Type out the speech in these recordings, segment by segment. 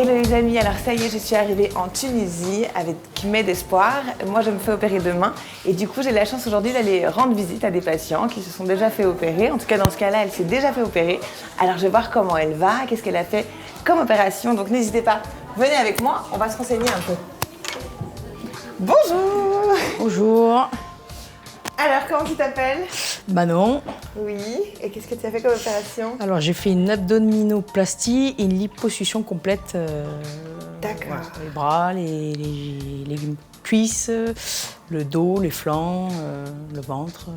Hello les amis, alors ça y est, je suis arrivée en Tunisie avec mes d'espoir. Moi je me fais opérer demain et du coup j'ai la chance aujourd'hui d'aller rendre visite à des patients qui se sont déjà fait opérer. En tout cas dans ce cas-là, elle s'est déjà fait opérer. Alors je vais voir comment elle va, qu'est-ce qu'elle a fait comme opération. Donc n'hésitez pas, venez avec moi, on va se renseigner un peu. Bonjour. Bonjour. Alors comment tu t'appelles? Manon. Oui, et qu'est-ce que tu as fait comme opération? Alors j'ai fait une abdominoplastie et une liposuction complète. D'accord. Voilà, les bras, les cuisses, le dos, les flancs, le ventre.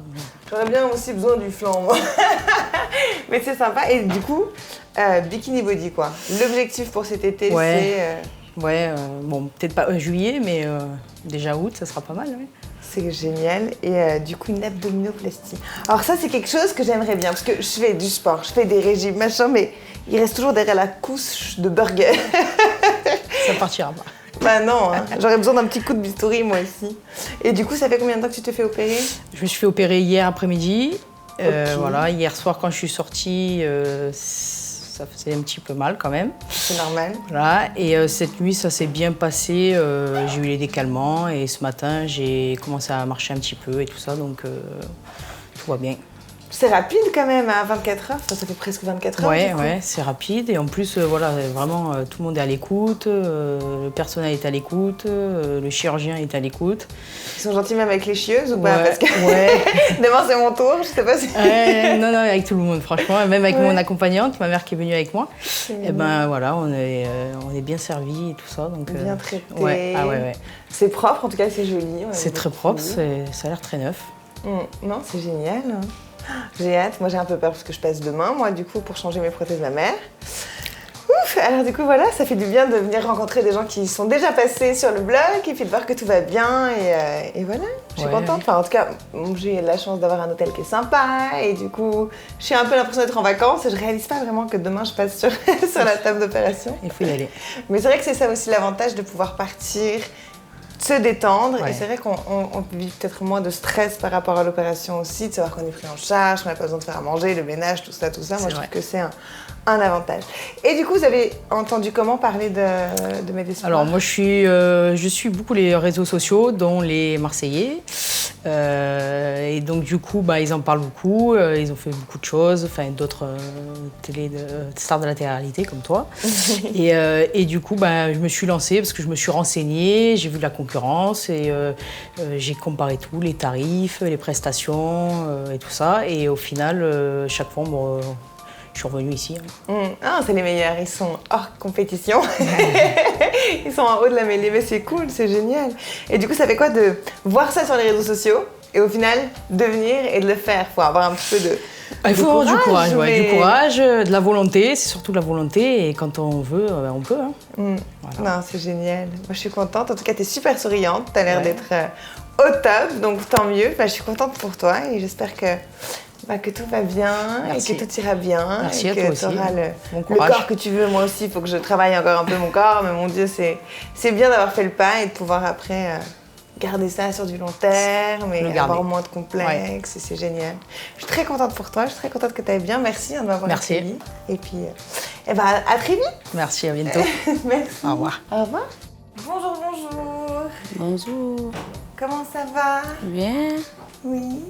J'aurais bien aussi besoin du flanc, moi. Mais c'est sympa. Et du coup, bikini body, quoi. L'objectif pour cet été, Ouais. c'est... Ouais, bon, peut-être pas juillet, mais déjà août, ça sera pas mal. Oui. C'est génial. Et du coup, une abdominoplastie. Alors ça, c'est quelque chose que j'aimerais bien, parce que je fais du sport, je fais des régimes, machin, mais il reste toujours derrière la couche de burger. Ça partira pas. Bah non, hein. J'aurais besoin d'un petit coup de bistouri, moi aussi. Et du coup, ça fait combien de temps que tu te fais opérer? Je me suis fait opérer hier après-midi. Ok. Voilà, hier soir, quand je suis sortie, ça faisait un petit peu mal quand même. C'est normal. Voilà, et cette nuit, ça s'est bien passé. J'ai eu les décalements et ce matin, j'ai commencé à marcher un petit peu et tout ça, donc tout va bien. C'est rapide quand même, à 24 heures, enfin, ça fait presque 24 heures. Ouais, c'est rapide et en plus, voilà, vraiment, tout le monde est à l'écoute, le personnel est à l'écoute, le chirurgien est à l'écoute. Ils sont gentils même avec les chieuses ou pas? Ouais, Parce que ouais. demain c'est mon tour, je sais pas si... Non, avec tout le monde, franchement, même avec mon accompagnante, ma mère qui est venue avec moi. Et ben voilà, on est bien servis et tout ça. Donc, bien traité. Ouais. Ah ouais. C'est propre, en tout cas c'est joli. C'est très propre, ça a l'air très neuf. Non, c'est génial. J'ai hâte, moi j'ai un peu peur parce que je passe demain, moi du coup, pour changer mes prothèses mammaires. Ouf, alors du coup voilà, ça fait du bien de venir rencontrer des gens qui sont déjà passés sur le blog et puis de voir que tout va bien et voilà, je suis contente. Enfin en tout cas, j'ai la chance d'avoir un hôtel qui est sympa et du coup, j'ai un peu l'impression d'être en vacances et je réalise pas vraiment que demain je passe sur, sur la table d'opération. Il faut y aller. Mais c'est vrai que c'est ça aussi l'avantage de pouvoir partir, se détendre, et c'est vrai qu'on vit peut-être moins de stress par rapport à l'opération aussi, de savoir qu'on est pris en charge, qu'on n'a pas besoin de faire à manger, le ménage, tout ça. Moi, je trouve que c'est un avantage. Et du coup, vous avez entendu comment parler de mes d'espoir? Alors, moi, je suis beaucoup les réseaux sociaux, dont les Marseillais. Et donc, du coup, ils en parlent beaucoup. Ils ont fait beaucoup de choses, enfin, d'autres stars de la télé-réalité comme toi. et du coup, je me suis lancée parce que je me suis renseignée, j'ai vu de la concurrence et j'ai comparé tout, les tarifs, les prestations et tout ça. Et au final, chaque fois, je suis revenue ici. Ah, c'est les meilleurs, ils sont hors compétition. Ils sont en haut de la mêlée, mais c'est cool, c'est génial. Et du coup, ça fait quoi de voir ça sur les réseaux sociaux et au final, de venir et de le faire? Il faut avoir un petit peu de... Il faut avoir du courage, du courage, de la volonté, c'est surtout de la volonté, et quand on veut, on peut. Hein. Voilà. Non, c'est génial. Moi, je suis contente. En tout cas, tu es super souriante, tu as l'air d'être au top, donc tant mieux. Je suis contente pour toi et j'espère que tout va bien. Merci. Et que tout ira bien. Merci et à toi aussi. Tu auras le corps que tu veux. Moi aussi, il faut que je travaille encore un peu mon corps, mais mon Dieu, c'est bien d'avoir fait le pas et de pouvoir après... garder ça sur du long terme et avoir moins de complexes, et c'est génial. Je suis très contente pour toi, je suis très contente que tu ailles bien. Merci de m'avoir accueilli. Et puis, à très vite. Merci, à bientôt. Merci. Au revoir. Au revoir. Bonjour. Bonjour. Comment ça va? Bien. Oui.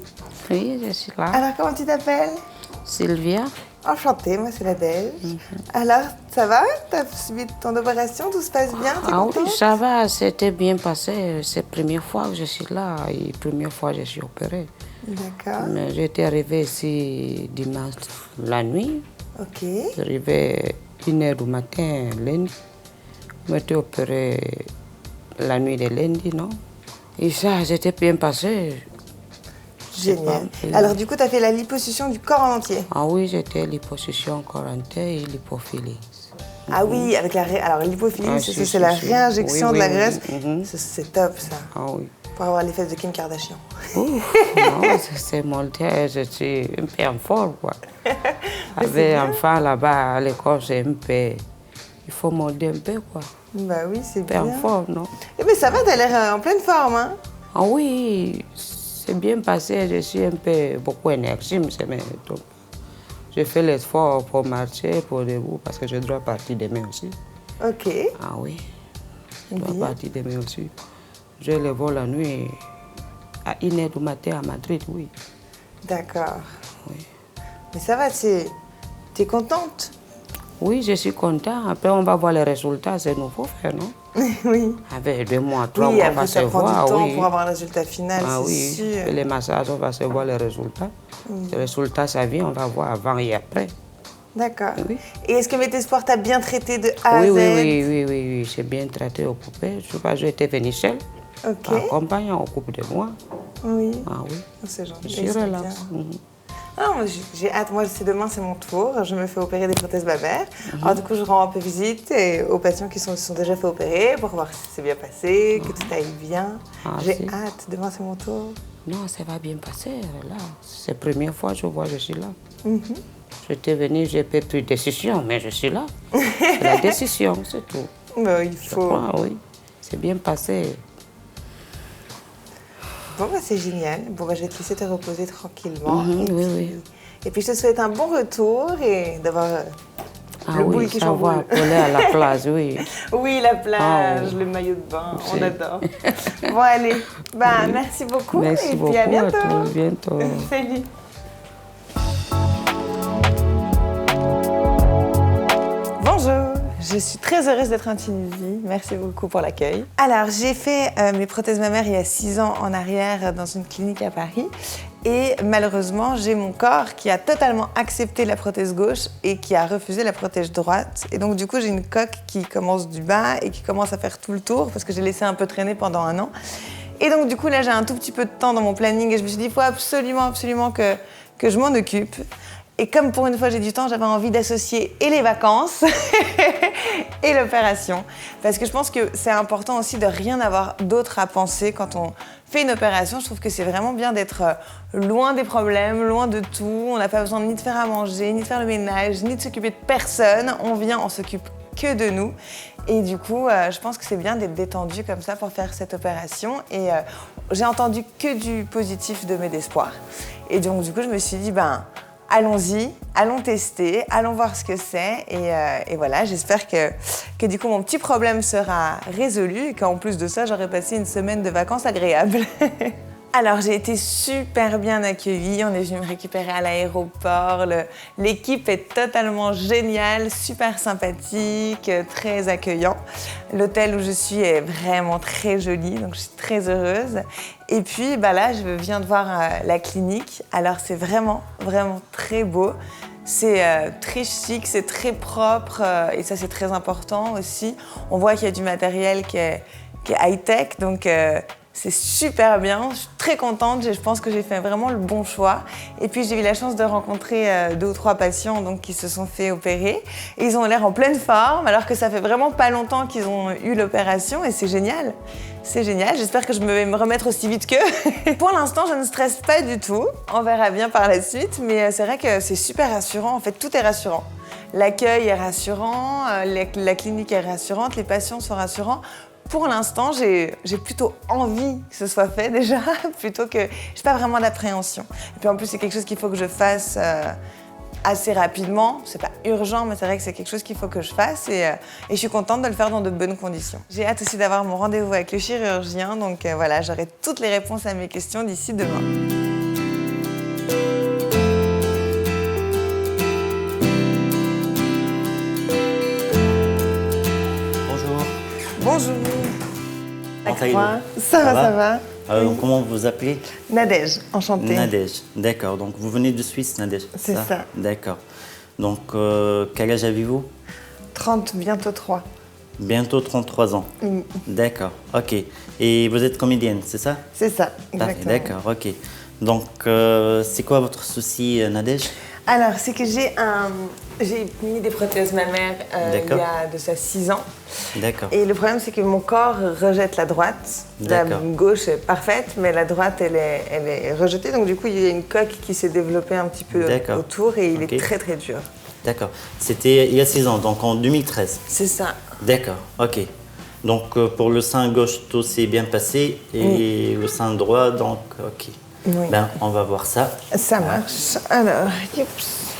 Oui, je suis là. Alors, comment tu t'appelles? Sylvia. Enchantée, moi c'est la Delge. Alors, ça va? T'as suivi ton opération? Tout se passe bien? T'es contente? Oui, ça va, c'était bien passé. C'est la première fois que je suis là et la première fois que je suis opérée. D'accord. J'étais arrivée ici dimanche la nuit. Ok. J'arrivais 1h du matin, lundi. Je m'étais opérée la nuit de lundi, non? Et ça, c'était bien passé. Génial. Alors du coup, tu as fait la liposuction du corps en entier? Ah oui, j'étais liposuction corps entier et lipophilie. Ah oui, avec alors l'hypophilie, c'est la réinjection de la graisse. C'est top ça. Ah oui. Pour avoir les fesses de Kim Kardashian. Non, c'est monté, je suis un peu en forme, quoi. Avec un enfant là-bas à l'école, c'est un peu... Il faut molder un peu, quoi. Bah oui, c'est bien. Un peu en forme, non? Eh bien ça va, t'as l'air en pleine forme, hein? Ah oui, c'est bien passé, je suis un peu beaucoup énergique, mais je fais l'effort pour marcher, pour debout, parce que je dois partir demain aussi. Ok. Ah oui. Je Bien. dois partir demain aussi. Je les vois la nuit à 1h du matin à Madrid, oui. D'accord. Oui. Mais ça va, t'es contente? Oui, je suis contente. Après, on va voir les résultats. C'est nouveau faire, non? Oui. Avec 2 mois, 3 Oui, mois, on après va se ça prend voir. du temps Oui. pour avoir le résultat final, Ah c'est oui, sûr. et les massages, on va se voir les résultats. Les résultats, ça vient, on va voir avant et après. D'accord. Oui. Et est-ce que Métespoir t'a bien traité de A à Oui, Z? oui, j'ai bien traité, occupé. Je sais pas, j'étais venue seule, Ok. accompagnant, occupé de moi. Oui. Ah oui, C'est gentil. je suis c'est relax. bien. Mhm. Ah, moi, j'ai hâte. Moi, demain, c'est mon tour. Je me fais opérer des prothèses mammaires. Alors, du coup, je rends un peu visite aux patients qui se sont déjà fait opérer pour voir si c'est bien passé, que tout aille bien. Ah, J'ai si. hâte. Demain, c'est mon tour. Non, ça va bien passer, là. C'est la première fois que je suis là. J'étais venue, j'ai pas pris de décision, mais je suis là. C'est la décision, c'est tout. Mais il Je faut. crois, oui. C'est bien passé. Bon, bah, c'est génial. Bon, bah, je vais te laisser te reposer tranquillement. Mhm, et, oui, puis, oui. et puis, je te souhaite un bon retour et d'avoir Ah le oui, boule qui ça va, chamboule. coller à la place, oui. Oui, la plage, Ah oui. le maillot de bain, on C'est- adore. Bon, allez. Bah, merci beaucoup. Merci et beaucoup, puis à bientôt. à bientôt. Salut. Bonjour, je suis très heureuse d'être en Tunisie. Merci beaucoup pour l'accueil. Alors, j'ai fait mes prothèses mammaires il y a 6 ans en arrière dans une clinique à Paris. Et malheureusement, j'ai mon corps qui a totalement accepté la prothèse gauche et qui a refusé la prothèse droite. Et donc, du coup, j'ai une coque qui commence du bas et qui commence à faire tout le tour parce que j'ai laissé un peu traîner pendant 1 an. Et donc, du coup, là, j'ai un tout petit peu de temps dans mon planning et je me suis dit, il faut absolument que je m'en occupe. Et comme pour une fois j'ai du temps, j'avais envie d'associer et les vacances et l'opération. Parce que je pense que c'est important aussi de rien avoir d'autre à penser quand on fait une opération. Je trouve que c'est vraiment bien d'être loin des problèmes, loin de tout. On n'a pas besoin ni de faire à manger, ni de faire le ménage, ni de s'occuper de personne. On vient, on s'occupe que de nous. Et du coup, je pense que c'est bien d'être détendu comme ça pour faire cette opération. Et j'ai entendu que du positif de Médespoir. Et donc, du coup, je me suis dit, allons-y, allons tester, allons voir ce que c'est. Et voilà, j'espère que du coup, mon petit problème sera résolu et qu'en plus de ça, j'aurai passé une semaine de vacances agréable. Alors, j'ai été super bien accueillie. On est venu me récupérer à l'aéroport. L'équipe est totalement géniale, super sympathique, très accueillant. L'hôtel où je suis est vraiment très joli, donc je suis très heureuse. Et puis, là, je viens de voir la clinique. Alors, c'est vraiment très beau. C'est très chic, c'est très propre et ça, c'est très important aussi. On voit qu'il y a du matériel qui est high-tech, donc c'est super bien. Je suis très contente. Je pense que j'ai fait vraiment le bon choix. Et puis, j'ai eu la chance de rencontrer 2 ou 3 patients qui se sont fait opérer. Et ils ont l'air en pleine forme, alors que ça fait vraiment pas longtemps qu'ils ont eu l'opération et c'est génial. C'est génial, j'espère que je vais me remettre aussi vite qu'eux. Pour l'instant, je ne stresse pas du tout. On verra bien par la suite, mais c'est vrai que c'est super rassurant. En fait, tout est rassurant. L'accueil est rassurant, la clinique est rassurante, les patients sont rassurants. Pour l'instant, j'ai plutôt envie que ce soit fait déjà, plutôt que... j'ai pas vraiment d'appréhension. Et puis en plus, c'est quelque chose qu'il faut que je fasse assez rapidement. C'est pas urgent, mais c'est vrai que c'est quelque chose qu'il faut que je fasse et je suis contente de le faire dans de bonnes conditions. J'ai hâte aussi d'avoir mon rendez-vous avec le chirurgien, donc voilà, j'aurai toutes les réponses à mes questions d'ici demain. Bonjour. Bonjour. Comment allez-vous? Ça va. Oui. Comment vous vous appelez? Nadège, enchantée. Nadège, d'accord. Donc vous venez de Suisse, Nadège? C'est ça. D'accord. Donc quel âge avez-vous? 30, bientôt 3. Bientôt 33 ans. Mm. D'accord, ok. Et vous êtes comédienne, c'est ça? C'est ça, Parfait, exactement. d'accord, ok. Donc c'est quoi votre souci, Nadège? Alors, c'est que j'ai mis des prothèses mammaires il y D'accord. a de ça 6 ans. D'accord. Et le problème, c'est que mon corps rejette la droite. La D'accord. gauche est parfaite, mais la droite, elle est rejetée. Donc, du coup, il y a une coque qui s'est développée un petit peu D'accord. autour et il Ok. est très, très dur. D'accord. C'était il y a 6 ans, donc en 2013. C'est ça. D'accord, ok. Donc pour le sein gauche, tout s'est bien passé et le sein droit, donc ok. Oui. Ben, on va voir ça. Ça marche. Alors, youps.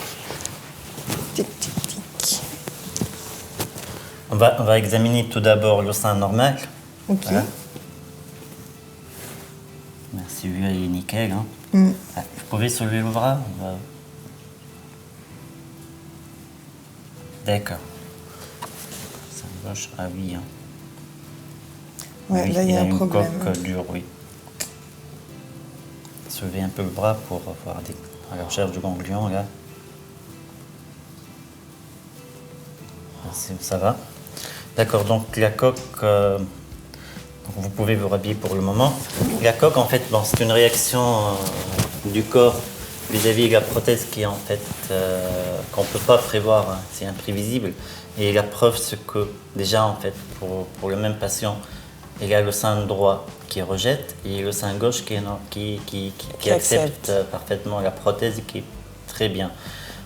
Tic, tic, tic. On va examiner tout d'abord le sein normal. Ok. Voilà. Merci, lui, il est nickel. Hein. Ah, vous pouvez soulever le bras? D'accord. Sein gauche, ah oui. Hein. Ouais, Oui, là, il y a un une problème. coque dure, oui. Soulevez un peu le bras pour voir à la recherche du ganglion, là. Ça va. D'accord, donc la coque, donc vous pouvez vous rhabiller pour le moment. La coque, en fait, bon, c'est une réaction du corps vis-à-vis de la prothèse qui est en fait qu'on ne peut pas prévoir, hein, c'est imprévisible. Et la preuve, c'est que déjà, en fait, pour le même patient, il y a le sein droit qui rejette et le sein gauche qui accepte parfaitement la prothèse et qui est très bien.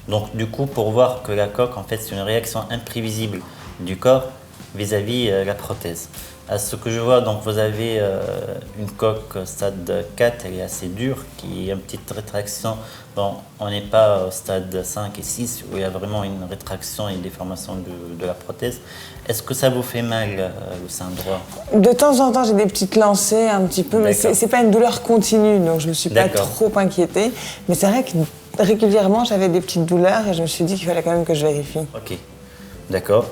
Donc du coup, pour voir que la coque, en fait, c'est une réaction imprévisible du corps vis-à-vis la prothèse. À ce que je vois, donc vous avez une coque stade 4, elle est assez dure, qui a une petite rétraction. Bon, on n'est pas au stade 5 et 6 où il y a vraiment une rétraction et une déformation de la prothèse. Est-ce que ça vous fait mal, le sein droit? De temps en temps, j'ai des petites lancées un petit peu, mais c'est pas une douleur continue, donc je me suis pas trop inquiétée. Mais c'est vrai que régulièrement, j'avais des petites douleurs et je me suis dit qu'il fallait quand même que je vérifie. Ok, d'accord.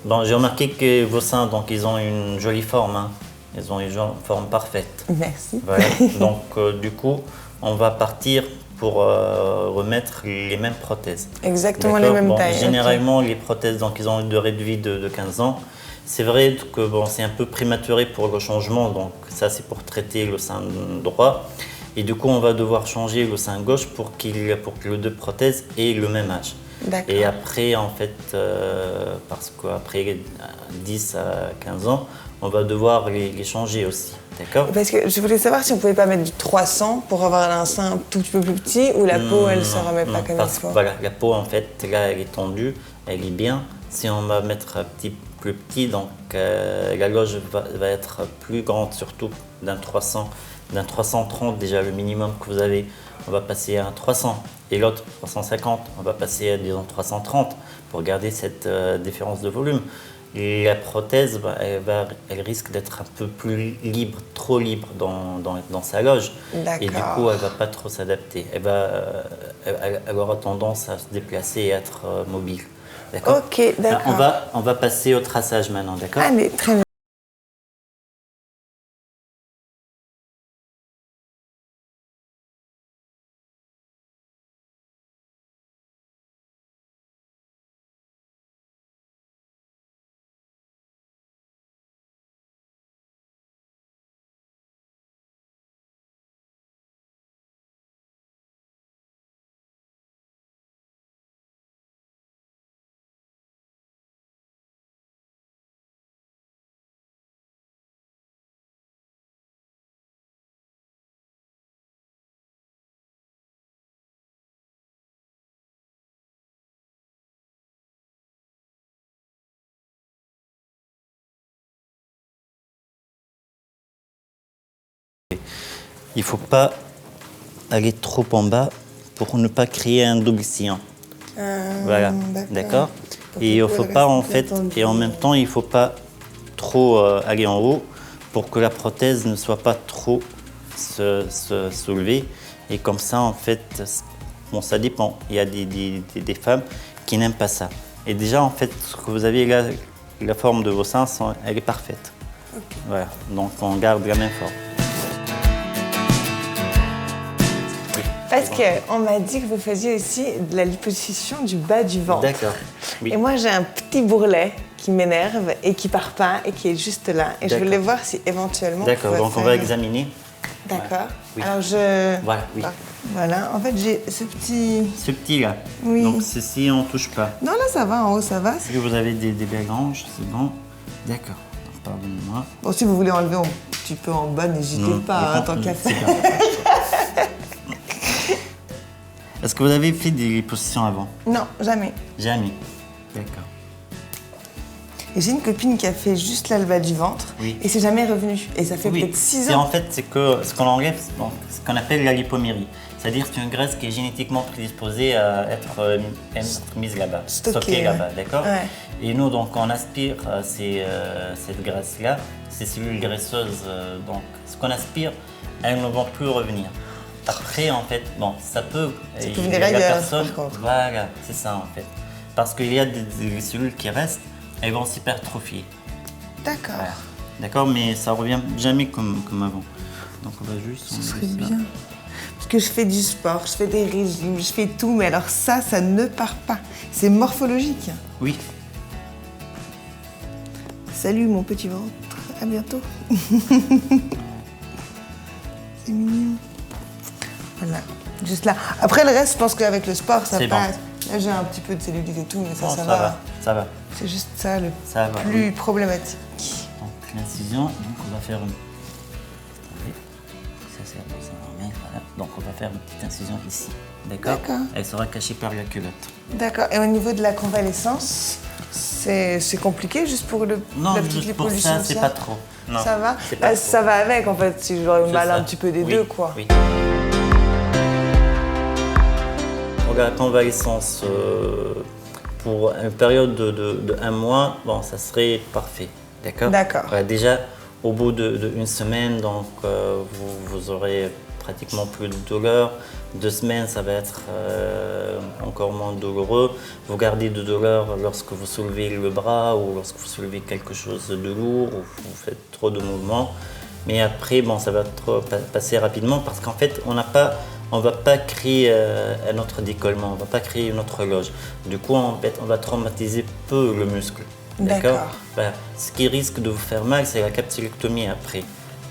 Bon, j'ai remarqué que vos seins, donc, ils ont une jolie forme, hein. Ils ont une forme parfaite. Merci. Voilà. Donc, du coup, on va partir pour remettre les mêmes prothèses. Exactement les mêmes tailles. Généralement, les prothèses, donc, ils ont une durée de vie de 15 ans. C'est vrai que bon, c'est un peu prématuré pour le changement, donc ça, c'est pour traiter le sein droit. Et du coup, on va devoir changer le sein gauche pour que les deux prothèses aient le même âge. Et après, en fait, parce qu'après 10 à 15 ans, on va devoir les changer aussi. D'accord? Parce que je voulais savoir si on pouvait pas mettre du 300 pour avoir un sein un tout petit peu plus petit ou la peau, elle se remet pas comme il faut. Voilà, la peau, en fait, là, elle est tendue, elle est bien. Si on va mettre un petit plus petit, donc la loge va être plus grande, surtout d'un 330 déjà, le minimum que vous avez, on va passer à un 300. Et l'autre, 350, on va passer à, disons, 330 pour garder cette différence de volume. Et la prothèse, elle risque d'être un peu plus libre, trop libre dans sa loge. Et du coup, elle ne va pas trop s'adapter. Elle aura tendance à se déplacer et à être mobile. D'accord? Ok, d'accord. On va passer au traçage maintenant, d'accord? Allez, très bien. Il ne faut pas aller trop en bas pour ne pas créer un double sillon. Voilà, d'accord. Et il faut pas en fait, et en même temps, il ne faut pas trop aller en haut pour que la prothèse ne soit pas trop se soulever. Et comme ça, en fait, bon, ça dépend. Il y a des femmes qui n'aiment pas ça. Et déjà, en fait, ce que vous avez là, la forme de vos seins, elle est parfaite. Okay. Voilà, donc on garde la même forme. Parce qu'on m'a dit que vous faisiez aussi de la liposuction du bas du ventre. D'accord. Oui. Et moi, j'ai un petit bourrelet qui m'énerve et qui part pas et qui est juste là. Et je voulais voir si éventuellement. D'accord, donc on va examiner. D'accord. Oui. Alors je. Voilà, oui. Voilà, en fait, j'ai ce petit. Ce petit là. Oui. Donc ceci, on ne touche pas. Non, là, ça va, en haut, ça va. Est-ce que vous avez des belles hanches? C'est bon. D'accord. Pardonnez-moi. Bon, si vous voulez enlever un petit peu en bas, n'hésitez pas, hein, tant qu'à faire. Est-ce que vous avez fait des liposuctions avant? Non, jamais. Jamais. D'accord. Et j'ai une copine qui a fait juste là le bas du ventre Oui. et c'est jamais revenu. Et ça fait Oui, peut-être 6 c'est ans. en fait c'est que ce qu'on enlève, donc, ce qu'on appelle la lipomyrie. C'est-à-dire que c'est une graisse qui est génétiquement prédisposée à être mise là-bas, stockée là-bas, d'accord? Ouais. Et nous, donc, on aspire cette graisse-là, ces cellules graisseuses, donc, ce qu'on aspire, elles ne vont plus revenir. Après, en fait, bon, ça peut. peut venir ailleurs, par contre. Voilà, c'est ça, en fait. Parce qu'il y a des cellules qui restent, elles vont s'hypertrophier. D'accord. Voilà. D'accord, mais ça revient jamais comme avant. Donc, on va juste. Ce serait enlever ça. bien. Parce que je fais du sport, je fais des régimes, je fais tout, mais alors ça ne part pas. C'est morphologique. Oui. Salut mon petit ventre, à bientôt. C'est mignon. Voilà, juste là. Après le reste, je pense qu'avec le sport, ça C'est passe. Là, j'ai un petit peu de cellulite et tout, mais ça, Bon, ça ça va. va. Ça va. C'est juste ça le Ça va, plus oui. problématique. Donc l'incision, donc on va faire une. Attendez. Ça c'est normal, voilà. Donc on va faire une petite incision ici. D'accord. Elle sera cachée par la culotte. D'accord. Et au niveau de la convalescence, c'est compliqué juste pour Non, la petite juste pour liposuction, ça, c'est pas trop. Non, Ça va c'est pas trop. Ça va avec en fait, si j'aurais C'est mal ça. un petit peu des Oui, deux quoi. Oui. Donc la convalescence pour une période de 1 mois, bon, ça serait parfait. D'accord. D'accord. Voilà, déjà, au bout d'une semaine, donc vous aurez pratiquement plus de douleur. 2 semaines, ça va être encore moins douloureux. Vous gardez de douleur lorsque vous soulevez le bras ou lorsque vous soulevez quelque chose de lourd ou vous faites trop de mouvements. Mais après, bon, ça va passer rapidement parce qu'en fait, on ne va pas créer un autre décollement, on ne va pas créer une autre loge. Du coup, en fait, on va traumatiser peu le muscle. D'accord. Voilà. Ce qui risque de vous faire mal, c'est la capsulectomie après.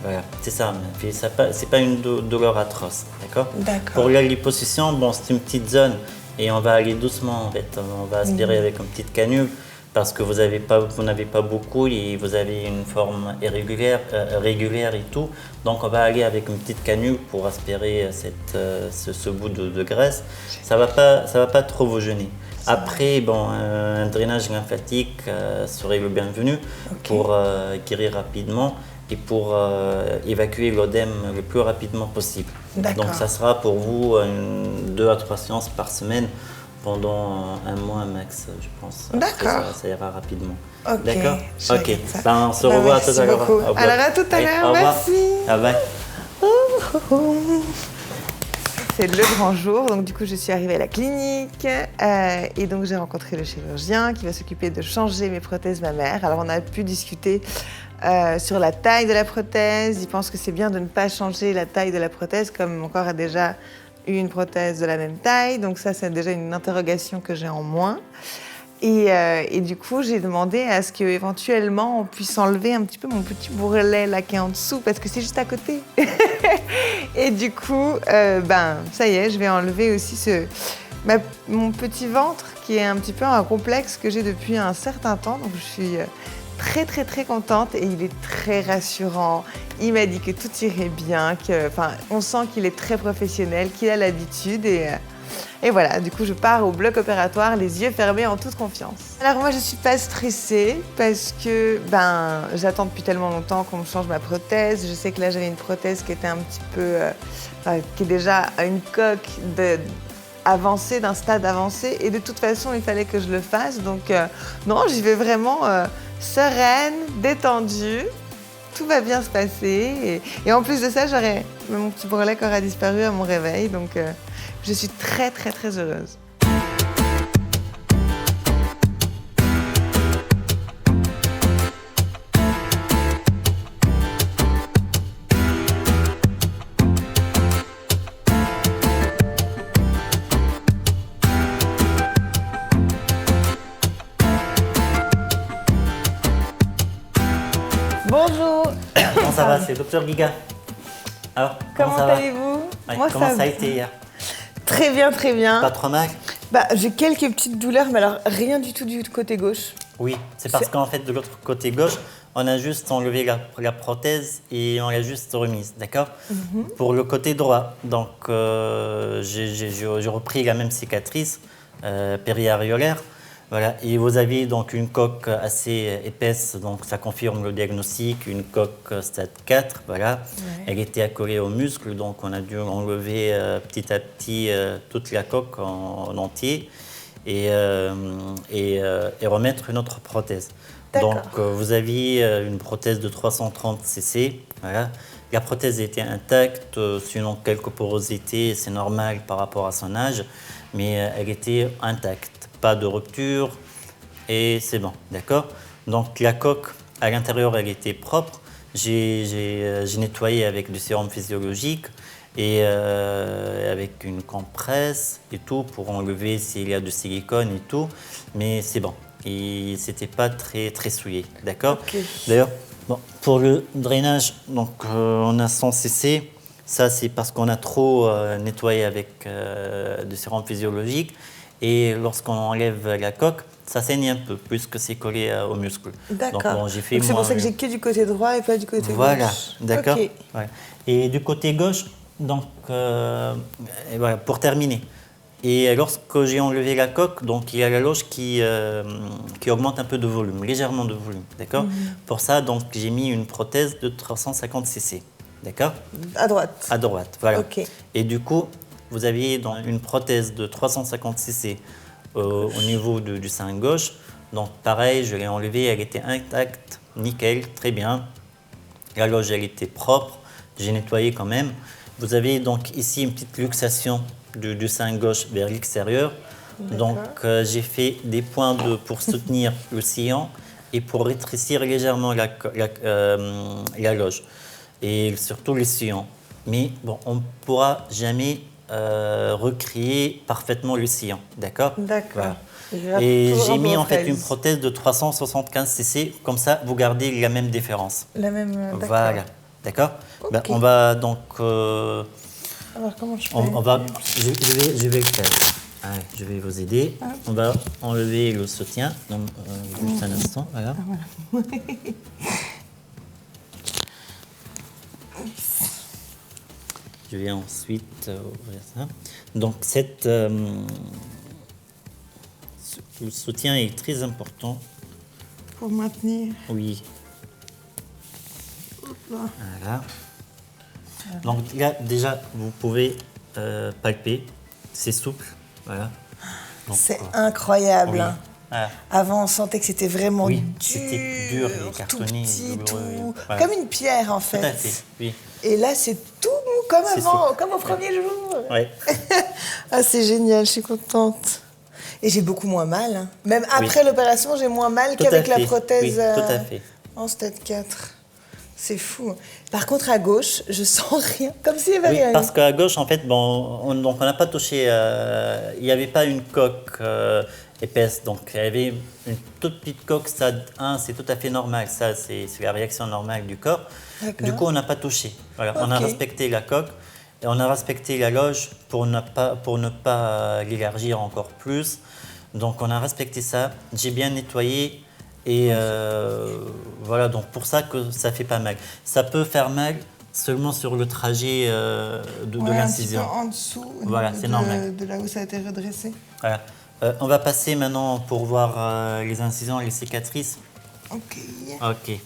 Voilà, c'est ça. Mais c'est pas une douleur atroce, d'accord. D'accord. Pour la liposuction, bon, c'est une petite zone et on va aller doucement en fait. On va aspirer avec une petite canule parce que vous n'avez pas beaucoup et vous avez une forme régulière et tout. Donc on va aller avec une petite canule pour aspirer ce bout de graisse. Ça va pas trop vous gêner. Après, bon, un drainage lymphatique serait le bienvenu pour guérir rapidement et pour évacuer l'œdème le plus rapidement possible. D'accord. Donc ça sera pour vous 2 à 3 séances par semaine pendant 1 mois max, je pense. Après, D'accord. ça ira rapidement. Ok, D'accord. je Ok. regarde ça. Ben, on se Bah, revoit merci tout à l'heure. beaucoup. Au revoir. Alors, à tout à Oui, l'heure, au revoir. merci. Bye bye. C'est le grand jour, donc du coup je suis arrivée à la clinique et donc j'ai rencontré le chirurgien qui va s'occuper de changer mes prothèses mammaires. Alors on a pu discuter sur la taille de la prothèse. Il pense que c'est bien de ne pas changer la taille de la prothèse comme mon corps a déjà eu une prothèse de la même taille. Donc ça c'est déjà une interrogation que j'ai en moins. Et du coup, j'ai demandé à ce qu'éventuellement on puisse enlever un petit peu mon petit bourrelet là qui est en dessous parce que c'est juste à côté. Et du coup, ça y est, je vais enlever aussi mon petit ventre qui est un petit peu un complexe que j'ai depuis un certain temps. Donc je suis très très très contente et il est très rassurant. Il m'a dit que tout irait bien, on sent qu'il est très professionnel, qu'il a l'habitude et voilà, du coup, je pars au bloc opératoire, les yeux fermés, en toute confiance. Alors moi, je suis pas stressée parce que j'attends depuis tellement longtemps qu'on me change ma prothèse. Je sais que là, j'avais une prothèse qui était un petit peu, qui est déjà à une coque avancée, d'un stade avancé. Et de toute façon, il fallait que je le fasse. Donc non, j'y vais vraiment sereine, détendue. Tout va bien se passer. Et en plus de ça, j'aurai mon petit bourrelet qui aura disparu à mon réveil. Donc je suis très très très heureuse. Bonjour. Comment ça va? C'est Dr Giga. Alors, Comment ça va? allez-vous? Ouais, Moi, comment ça a va. été hier? Très bien, très bien. Pas trop mal? J'ai quelques petites douleurs, mais alors rien du tout du côté gauche. Oui, c'est parce qu'en fait, de l'autre côté gauche, on a juste enlevé la prothèse et on l'a juste remise, d'accord? Pour le côté droit, donc j'ai repris la même cicatrice périaréolaire, Voilà, et vous avez donc une coque assez épaisse, donc ça confirme le diagnostic, une coque stade 4, voilà. Ouais. Elle était accolée au muscle, donc on a dû enlever petit à petit toute la coque en entier et remettre une autre prothèse. D'accord. Donc vous aviez une prothèse de 330 cc, voilà. La prothèse était intacte, sinon quelques porosités, c'est normal par rapport à son âge, mais elle était intacte. Pas de rupture et c'est bon, d'accord? Donc la coque à l'intérieur elle était propre, j'ai nettoyé avec du sérum physiologique et avec une compresse et tout pour enlever s'il y a du silicone et tout, mais c'est bon, et c'était pas très souillé, d'accord? Ok. D'ailleurs, bon, pour le drainage, donc on a 100 cc. Ça, c'est parce qu'on a trop nettoyé avec du sérum physiologique. Et lorsqu'on enlève la coque, ça saigne un peu, puisque c'est collé au muscle. D'accord. Donc, bon, j'ai fait Donc c'est moi, pour ça que j'ai que du côté droit et pas du côté voilà, gauche. d'accord. Ok. Voilà. Et du côté gauche, donc, et voilà, pour terminer. Et lorsque j'ai enlevé la coque, donc il y a la loge qui augmente un peu de volume, légèrement de volume, d'accord. Pour ça, donc j'ai mis une prothèse de 350 cc, d'accord. À droite. À droite, voilà. Ok. Et du coup, vous aviez donc une prothèse de 350 cc au niveau du sein gauche. Donc pareil, je l'ai enlevée, elle était intacte, nickel, très bien. La loge, elle était propre, j'ai nettoyé quand même. Vous avez donc ici une petite luxation du sein gauche vers l'extérieur. Donc j'ai fait des points pour soutenir le sillon et pour rétrécir légèrement la loge et surtout les sillons. Mais bon, on ne pourra jamais recréer parfaitement le sillon, d'accord? D'accord. Voilà. Et j'ai mis en fait une prothèse de 375 cc, comme ça vous gardez la même différence. La même. D'accord. Voilà, d'accord. Ok. Ben, on va donc. Alors comment je fais? On va, je vais le faire. Allez, je vais vous aider. On va enlever le soutien. Donc, juste un instant, voilà. Je vais ensuite ouvrir ça. Donc, le soutien est très important. Pour maintenir. Oui. Hop là. Voilà. Donc là, déjà, vous pouvez palper. C'est souple. Voilà. Donc, C'est incroyable. oui. Hein. Voilà. Avant, on sentait que c'était vraiment Oui, dur, c'était dur et tout cartonné, petit, douloureux, tout... voilà. comme une pierre en fait. Tout à fait, oui. Et là, c'est tout mou comme C'est avant, souple. comme au premier jour. Ouais. Ah, c'est génial, je suis contente. Et j'ai beaucoup moins mal. Hein. Même après l'opération, j'ai moins mal Tout qu'avec à la fait. prothèse Oui, tout à fait. en stade 4. C'est fou. Par contre, à gauche, je sens rien, comme s'il n'y avait Oui, rien. parce qu'à gauche, en fait, bon, on n'a pas touché. Il n'y avait pas une coque épaisse. Donc, il y avait une toute petite coque stade 1, c'est tout à fait normal. Ça, c'est la réaction normale du corps. D'accord. Du coup, on n'a pas touché. Voilà, on a Ok. respecté la coque et on a respecté la loge pour ne pas l'élargir encore plus. Donc, on a respecté ça. J'ai bien nettoyé. Et voilà, donc pour ça que ça fait pas mal. Ça peut faire mal seulement sur le trajet de Ouais, l'incision. un petit peu en dessous Voilà, c'est normal. de là où ça a été redressé. Voilà. On va passer maintenant pour voir les incisions et les cicatrices. Ok. Ok.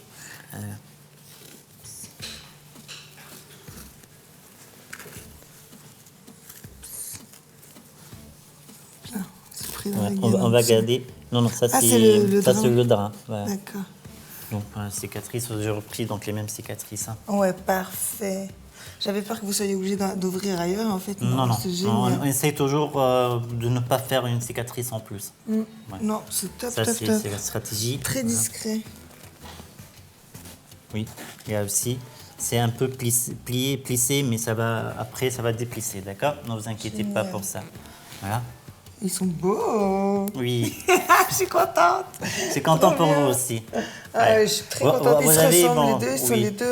C'est pris dans Ouais, la on gaine en va dessous. garder. Non, ça Ah, c'est c'est le ça, drap. c'est le drap. Voilà. D'accord. Donc cicatrices, j'ai repris donc les mêmes cicatrices. Hein. Ouais, parfait. J'avais peur que vous soyez obligé d'ouvrir ailleurs, en fait. Non, c'est non, génial. on essaie toujours de ne pas faire une cicatrice en plus. Ouais. Non, c'est top, Ça, top, c'est top. la stratégie. Très Voilà. discret. Oui, il y a aussi. C'est un peu plissé, mais après, ça va déplisser, d'accord? Ne vous inquiétez pas Génial. pour ça. Voilà. Ils sont beaux. Oui, Je suis contente. je suis content pour vous aussi. Ah, Ouais. je suis très Vous- contente. Ils vous se avez, ressemblent bon, les deux. Ils sont oui. les deux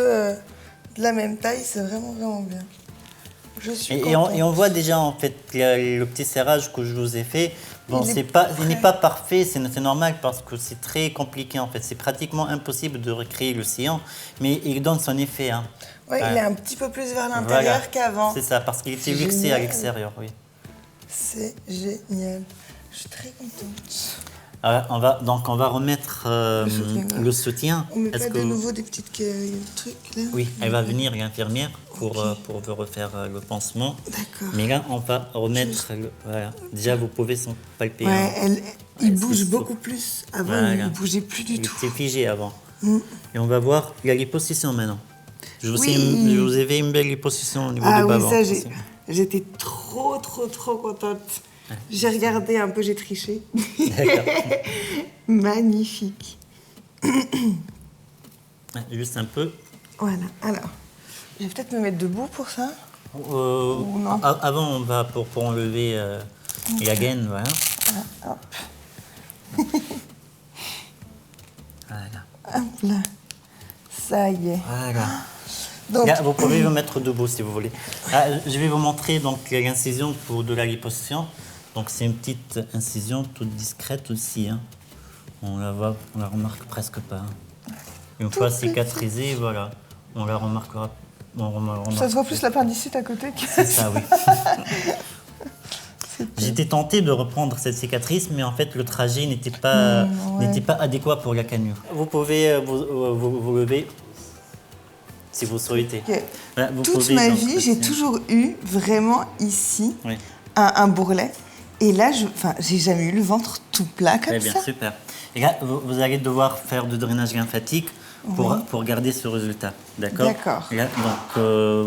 de la même taille. C'est vraiment, vraiment bien. Je suis Et contente. on voit déjà en fait le petit serrage que je vous ai fait. Bon, Il est il n'est pas parfait, c'est normal parce que c'est très compliqué en fait. C'est pratiquement impossible de recréer le sillon, mais il donne son effet. Hein. Ouais, il Ouais. est un petit peu plus vers l'intérieur Voilà. qu'avant. C'est ça, parce qu'il était C'est luxé à génial. l'extérieur, oui. C'est génial. Je suis très contente. On va remettre le soutien. On met Est-ce pas que de nouveau des petites trucs là? Oui, elle va venir, l'infirmière, pour vous refaire le pansement. D'accord. Mais là, on va remettre... voilà. Déjà, vous pouvez s'en palper. Ouais, hein. il Ouais, bouge c'est beaucoup plus. Avant, Voilà. il bougeait plus du Il tout. était figé avant. Et on va voir la liposuction maintenant. Je vous ai fait une belle liposuction au niveau Ah du oui, bas-ventre ça, aussi. j'étais trop contente. J'ai regardé un peu, j'ai triché. D'accord. Magnifique. Juste un peu. Voilà, alors, je vais peut-être me mettre debout pour ça. Non. Avant, on va pour enlever la gaine, voilà. Hop. Voilà. Hop là. Ça y est. Voilà. Donc, Là, vous pouvez vous mettre debout si vous voulez. Ah, je vais vous montrer donc l'incision pour de la liposuction. Donc c'est une petite incision toute discrète aussi. Hein. On la remarque presque pas. Hein. Une fois cicatrisée, voilà, on la remarquera. ça se voit plus l'appendicite à côté que... C'est ça, oui. J'étais tenté de reprendre cette cicatrice, mais en fait le trajet n'était pas adéquat pour la canure. Vous pouvez vous lever si vous souhaitez. Okay. Voilà, vous Toute pouvez, ma donc, vie, j'ai toujours eu vraiment ici Oui. un bourrelet. Et là, j'ai jamais eu le ventre tout plat comme Très bien, ça. super. Et là, vous allez devoir faire du drainage lymphatique pour garder ce résultat. D'accord. D'accord. Et là, donc,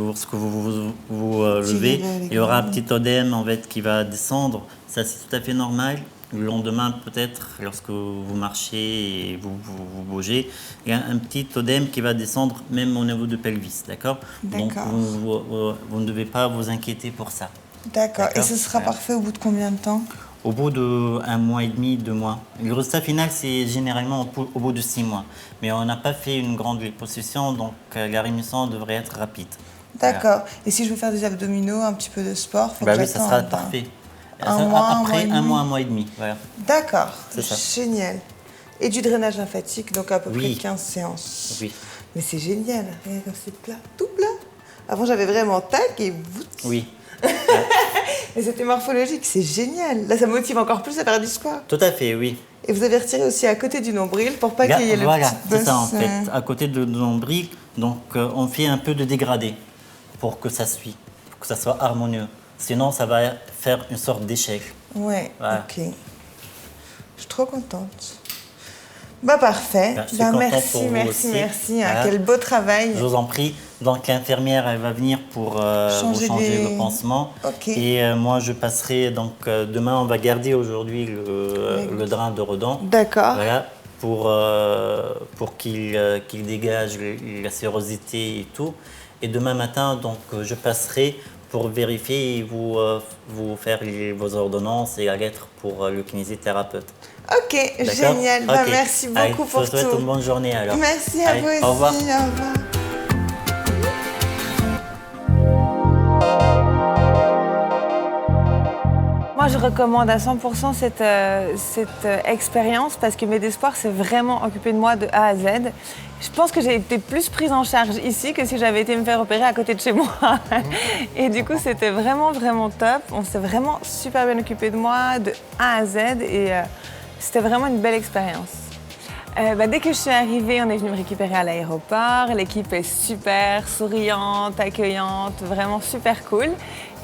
lorsque vous levez, il y aura un petit œdème en fait, qui va descendre. Ça, c'est tout à fait normal. Le lendemain, peut-être, lorsque vous marchez et vous bougez, il y a un petit œdème qui va descendre même au niveau du pelvis. D'accord. Donc, vous ne devez pas vous inquiéter pour ça. D'accord. Et ce sera parfait au bout de combien de temps? Au bout d'1 mois et demi, 2 mois. Le résultat final, c'est généralement au bout de 6 mois. Mais on n'a pas fait une grande liposuction, donc la rémission devrait être rapide. D'accord. Voilà. Et si je veux faire des abdominaux, un petit peu de sport, faut que Oui, ça sera j'attende parfait. Après un mois et demi. Voilà. D'accord. C'est ça. Génial. Et du drainage lymphatique, donc à peu près Oui. 15 séances. Oui. Mais c'est génial. Regarde comme c'est plat, tout plat. Avant, j'avais vraiment tac et voûte. Oui. Et c'était morphologique, c'est génial. Là, ça me motive encore plus à faire du sport. Tout à fait, oui. Et vous avez retiré aussi à côté du nombril pour pas qu'il y ait le Voilà, petit c'est ça en bassin. fait, à côté de nombril. Donc on fait un peu de dégradé pour que ça suit, pour que ça soit harmonieux. Sinon, ça va faire une sorte d'échec. Ouais, Voilà. ok. Je suis trop contente. Bah parfait. Je suis contente pour vous merci. aussi. Hein, Voilà. quel beau travail. Je vous en prie. Donc l'infirmière, elle va venir pour vous changer le pansement. Ok. Et moi, je passerai, donc demain, on va garder aujourd'hui le drain de Redon. D'accord. Voilà, pour qu'il dégage la sérosité et tout. Et demain matin, donc, je passerai pour vérifier et vous faire vos ordonnances et la lettre pour le kinésithérapeute. Ok, D'accord. génial. Bah, Ok. merci beaucoup Allez, pour je vous souhaite tout. une bonne journée alors. Merci à Allez, vous aussi. Au revoir. Au revoir. Moi, je recommande à 100% cette expérience parce que Med Espoir s'est vraiment occupé de moi de A à Z. Je pense que j'ai été plus prise en charge ici que si j'avais été me faire opérer à côté de chez moi. Et du coup, c'était vraiment top. On s'est vraiment super bien occupé de moi de A à Z et c'était vraiment une belle expérience. Dès que je suis arrivée, on est venu me récupérer à l'aéroport. L'équipe est super souriante, accueillante, vraiment super cool.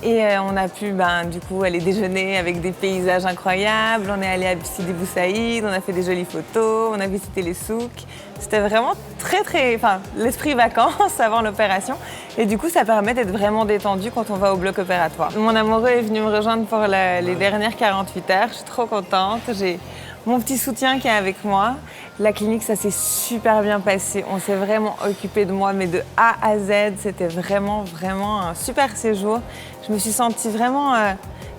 Et on a pu du coup aller déjeuner avec des paysages incroyables. On est allé à Sidi Bou Saïd, on a fait des jolies photos, on a visité les souks. C'était vraiment l'esprit vacances avant l'opération. Et du coup, ça permet d'être vraiment détendu quand on va au bloc opératoire. Mon amoureux est venu me rejoindre pour les dernières 48 heures. Je suis trop contente. J'ai mon petit soutien qui est avec moi. La clinique, ça s'est super bien passé. On s'est vraiment occupé de moi, mais de A à Z. C'était vraiment un super séjour. Je me suis sentie vraiment...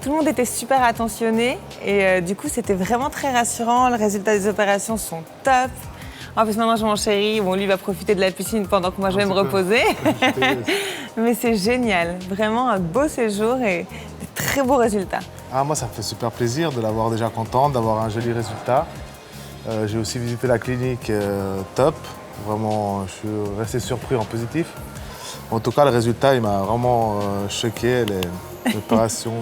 tout le monde était super attentionné et du coup, c'était vraiment très rassurant. Le résultat des opérations sont top. En plus, maintenant, j'ai mon chéri. Bon, lui va profiter de la piscine pendant que moi, je vais me reposer. Mais c'est génial. Vraiment un beau séjour et de très beaux résultats. Ah, moi, ça me fait super plaisir de l'avoir déjà contente, d'avoir un joli résultat. J'ai aussi visité la clinique top. Vraiment, je suis resté surpris en positif. En tout cas, le résultat, il m'a vraiment choqué. L'opération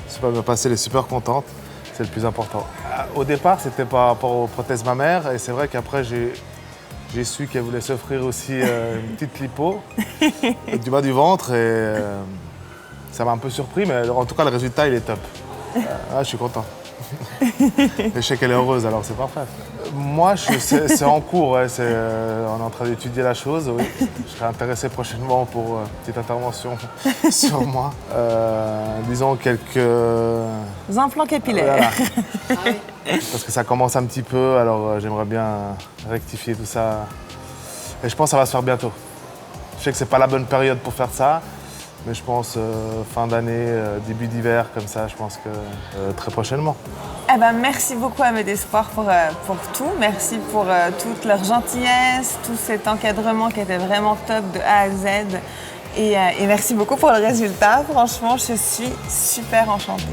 super bien passée, elle est super contente. C'est le plus important. Au départ, c'était par rapport aux prothèses mammaires. Et c'est vrai qu'après, j'ai su qu'elle voulait s'offrir aussi une petite lipo du bas du ventre. Et ça m'a un peu surpris, mais en tout cas, le résultat, il est top. Je suis content. Et je sais qu'elle est heureuse, alors c'est parfait. Moi, c'est en cours, ouais, on est en train d'étudier la chose. Oui. Je serai intéressé prochainement pour une petite intervention sur moi. Disons quelques implants capillaires. Voilà. Parce que ça commence un petit peu, alors j'aimerais bien rectifier tout ça. Et je pense que ça va se faire bientôt. Je sais que c'est pas la bonne période pour faire ça. Mais je pense fin d'année, début d'hiver, comme ça, je pense que très prochainement. Eh ben, merci beaucoup à Mes d'Espoir pour tout. Merci pour toute leur gentillesse, tout cet encadrement qui était vraiment top de A à Z. Et merci beaucoup pour le résultat. Franchement, je suis super enchantée.